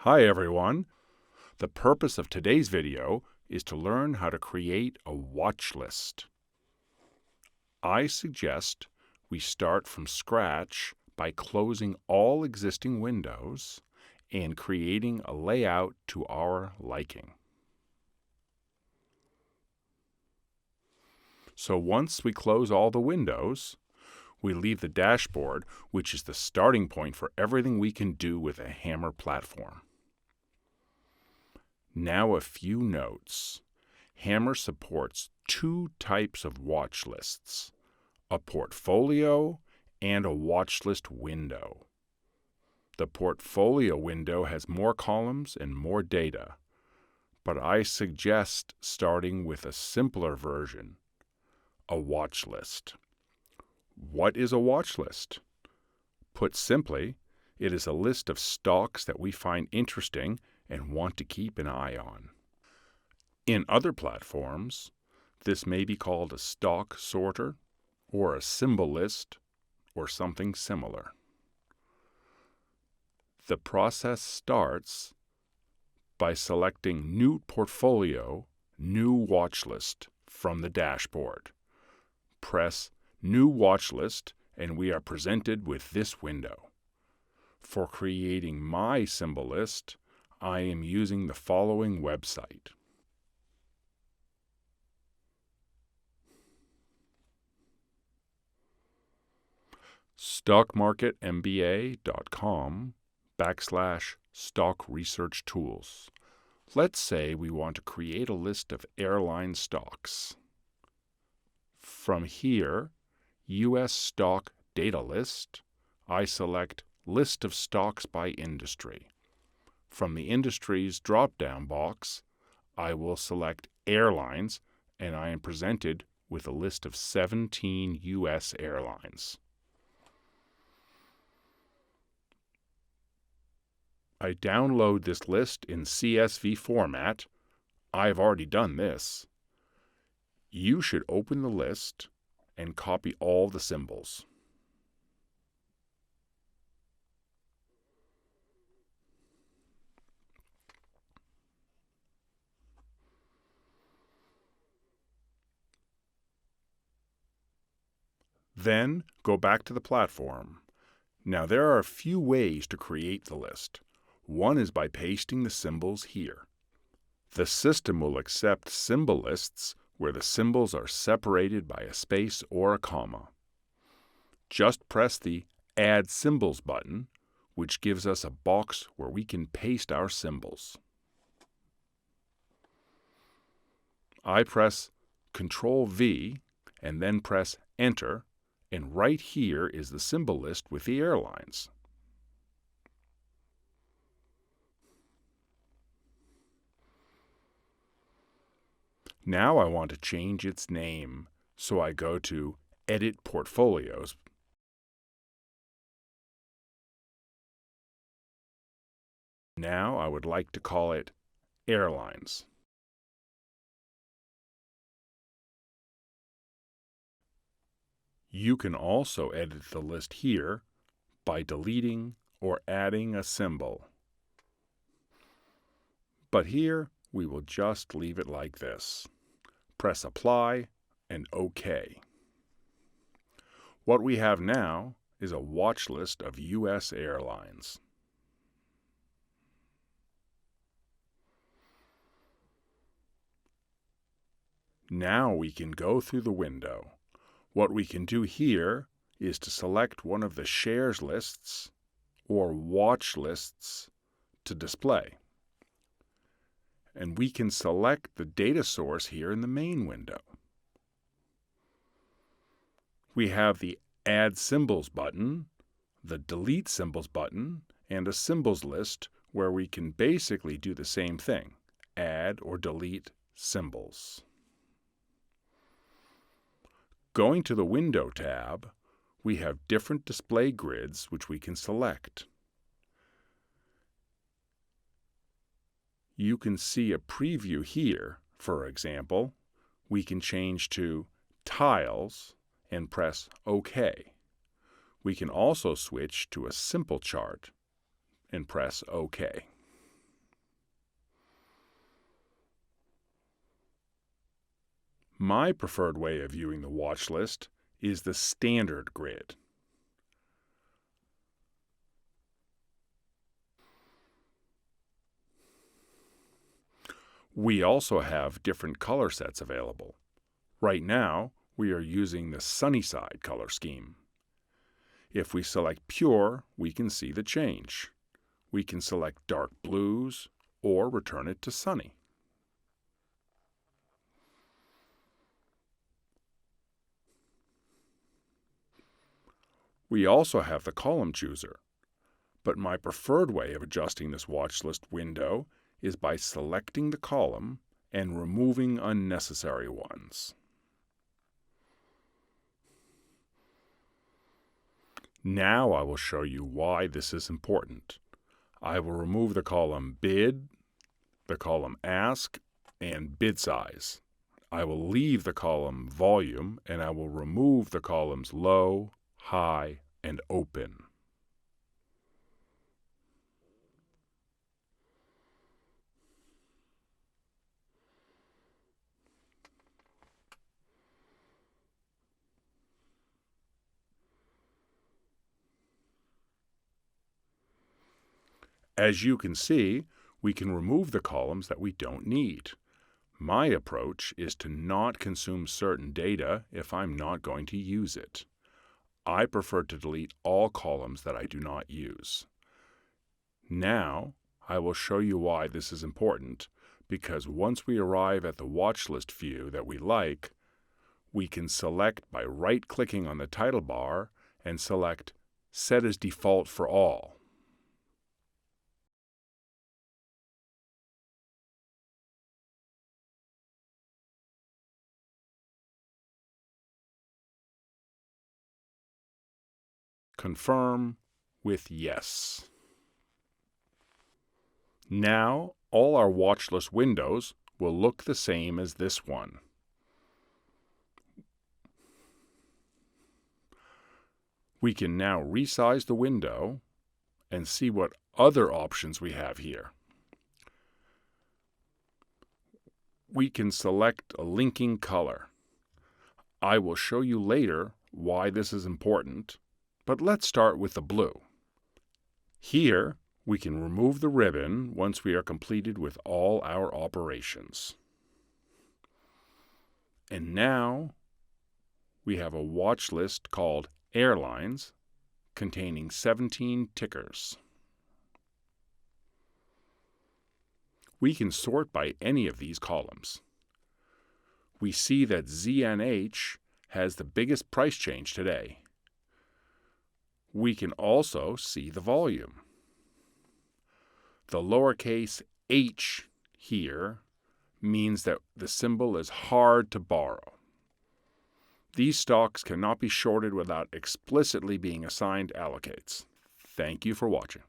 Hi everyone! The purpose of today's video is to learn how to create a watch list. I suggest we start from scratch by closing all existing windows and creating a layout to our liking. So once we close all the windows, we leave the dashboard, which is the starting point for everything we can do with a Hammer platform. Now a few notes. Hammer supports two types of watch lists, a portfolio and a watch list window. The portfolio window has more columns and more data, but I suggest starting with a simpler version, a watch list. What is a watch list? Put simply, it is a list of stocks that we find interesting and want to keep an eye on. In other platforms, this may be called a stock sorter or a symbol list or something similar. The process starts by selecting New Portfolio, New Watch List from the dashboard. Press New Watch List and we are presented with this window. For creating my symbol list, I am using the following website. stockmarketmba.com/stock research tools. Let's say we want to create a list of airline stocks. From here, U.S. Stock Data List, I select List of Stocks by Industry. From the Industries drop-down box, I will select Airlines, and I am presented with a list of 17 U.S. airlines. I download this list in CSV format. I've already done this. You should open the list and copy all the symbols. Then go back to the platform. Now there are a few ways to create the list. One is by pasting the symbols here. The system will accept symbol lists where the symbols are separated by a space or a comma. Just press the Add Symbols button, which gives us a box where we can paste our symbols. I press Ctrl+V and then press Enter, and right here is the symbol list with the airlines. Now I want to change its name, so I go to Edit Portfolios. Now I would like to call it Airlines. You can also edit the list here by deleting or adding a symbol. But here we will just leave it like this. Press Apply and OK. What we have now is a watch list of U.S. airlines. Now we can go through the window. What we can do here is to select one of the shares lists or watch lists to display. And we can select the data source here in the main window. We have the Add Symbols button, the Delete Symbols button, and a symbols list where we can basically do the same thing, add or delete symbols. Going to the Window tab, we have different display grids which we can select. You can see a preview here. For example, we can change to Tiles and press OK. We can also switch to a simple chart and press OK. My preferred way of viewing the watch list is the standard grid. We also have different color sets available. Right now, we are using the Sunnyside color scheme. If we select Pure, we can see the change. We can select dark blues or return it to sunny. We also have the column chooser, but my preferred way of adjusting this watch list window is by selecting the column and removing unnecessary ones. Now I will show you why this is important. I will remove the column Bid, the column Ask, and Bid Size. I will leave the column Volume, and I will remove the columns Low, High, and Open. As you can see, we can remove the columns that we don't need. My approach is to not consume certain data if I'm not going to use it. I prefer to delete all columns that I do not use. Now, I will show you why this is important, because once we arrive at the watch list view that we like, we can select by right-clicking on the title bar and select Set as Default for All. Confirm with Yes. Now, all our watch list windows will look the same as this one. We can now resize the window and see what other options we have here. We can select a linking color. I will show you later why this is important, but let's start with the blue. Here, we can remove the ribbon once we are completed with all our operations. And now, we have a watch list called Airlines, containing 17 tickers. We can sort by any of these columns. We see that ZNH has the biggest price change today. We can also see the volume. The lowercase h here means that the symbol is hard to borrow. These stocks cannot be shorted without explicitly being assigned allocates. Thank you for watching.